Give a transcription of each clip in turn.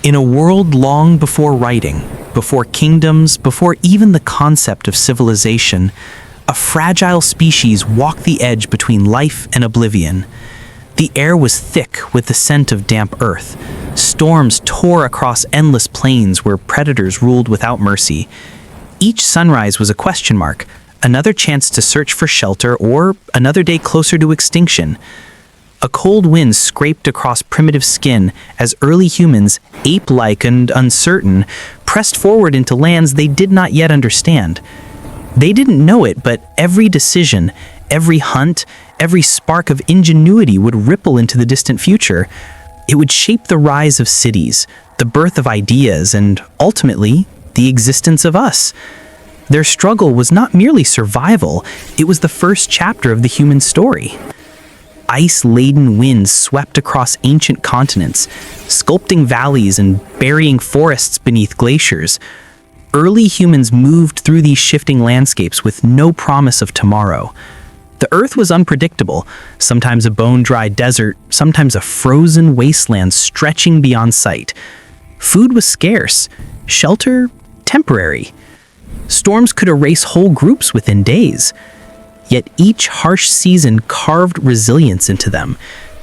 In a world long before writing, before kingdoms, before even the concept of civilization, a fragile species walked the edge between life and oblivion. The air was thick with the scent of damp earth. Storms tore across endless plains where predators ruled without mercy. Each sunrise was a question mark, another chance to search for shelter or another day closer to extinction. A cold wind scraped across primitive skin as early humans, ape-like and uncertain, pressed forward into lands they did not yet understand. They didn't know it, but every decision, every hunt, every spark of ingenuity would ripple into the distant future. It would shape the rise of cities, the birth of ideas, and ultimately, the existence of us. Their struggle was not merely survival, it was the first chapter of the human story. Ice-laden winds swept across ancient continents, sculpting valleys and burying forests beneath glaciers. Early humans moved through these shifting landscapes with no promise of tomorrow. The earth was unpredictable, sometimes a bone-dry desert, sometimes a frozen wasteland stretching beyond sight. Food was scarce, shelter temporary. Storms could erase whole groups within days. Yet each harsh season carved resilience into them.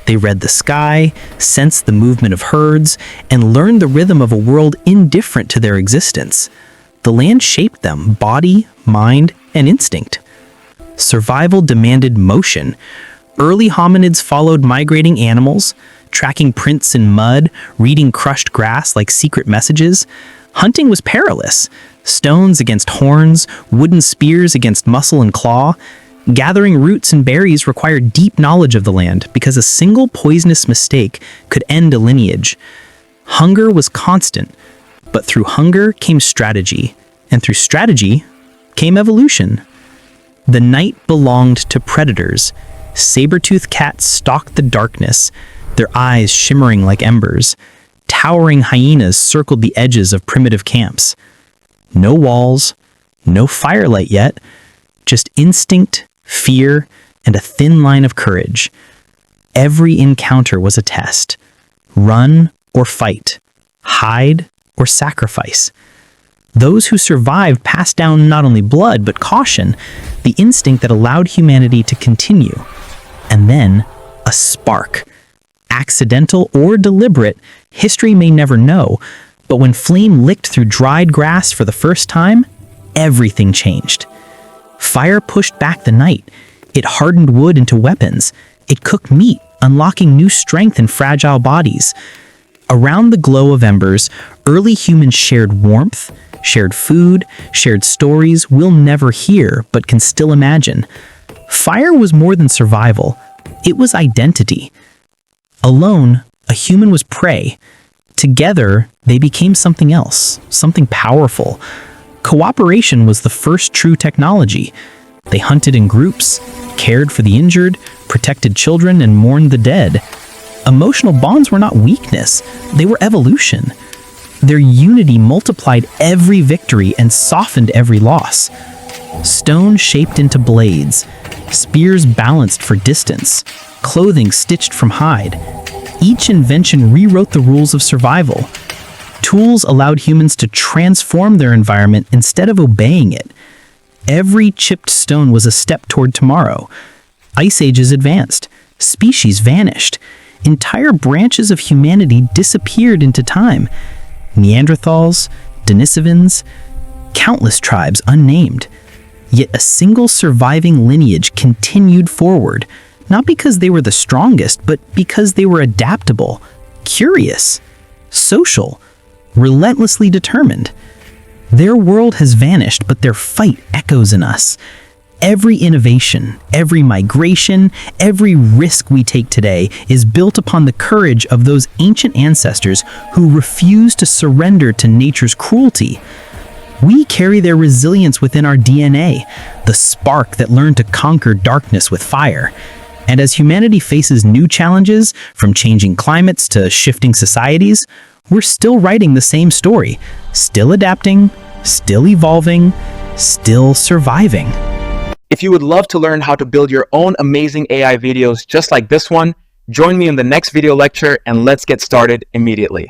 They read the sky, sensed the movement of herds, and learned the rhythm of a world indifferent to their existence. The land shaped them, body, mind, and instinct. Survival demanded motion. Early hominids followed migrating animals, tracking prints in mud, reading crushed grass like secret messages. Hunting was perilous. Stones against horns, wooden spears against muscle and claw. Gathering roots and berries required deep knowledge of the land because a single poisonous mistake could end a lineage. Hunger was constant, but through hunger came strategy, and through strategy came evolution. The night belonged to predators. Saber-toothed cats stalked the darkness, their eyes shimmering like embers. Towering hyenas circled the edges of primitive camps. No walls, no firelight yet, just instinct, fear, and a thin line of courage. Every encounter was a test. Run or fight, hide or sacrifice. Those who survived passed down not only blood, but caution, the instinct that allowed humanity to continue. And then, a spark. Accidental or deliberate, history may never know, but when flame licked through dried grass for the first time, everything changed. Fire pushed back the night. It hardened wood into weapons. It cooked meat, unlocking new strength in fragile bodies. Around the glow of embers, early humans shared warmth, shared food, shared stories we'll never hear but can still imagine. Fire was more than survival. It was identity. Alone, a human was prey. Together, they became something else, something powerful. Cooperation was the first true technology. They hunted in groups, cared for the injured, protected children, and mourned the dead. Emotional bonds were not weakness, they were evolution. Their unity multiplied every victory and softened every loss. Stone shaped into blades, spears balanced for distance, clothing stitched from hide. Each invention rewrote the rules of survival. Tools allowed humans to transform their environment instead of obeying it. Every chipped stone was a step toward tomorrow. Ice ages advanced. Species vanished. Entire branches of humanity disappeared into time. Neanderthals, Denisovans, countless tribes unnamed. Yet a single surviving lineage continued forward, not because they were the strongest, but because they were adaptable, curious, social, relentlessly determined. Their world has vanished, but their fight echoes in us. Every innovation, every migration, every risk we take today is built upon the courage of those ancient ancestors who refused to surrender to nature's cruelty. We carry their resilience within our DNA, the spark that learned to conquer darkness with fire. And as humanity faces new challenges, from changing climates to shifting societies, we're still writing the same story, still adapting, still evolving, still surviving. If you would love to learn how to build your own amazing AI videos just like this one, join me in the next video lecture and let's get started immediately.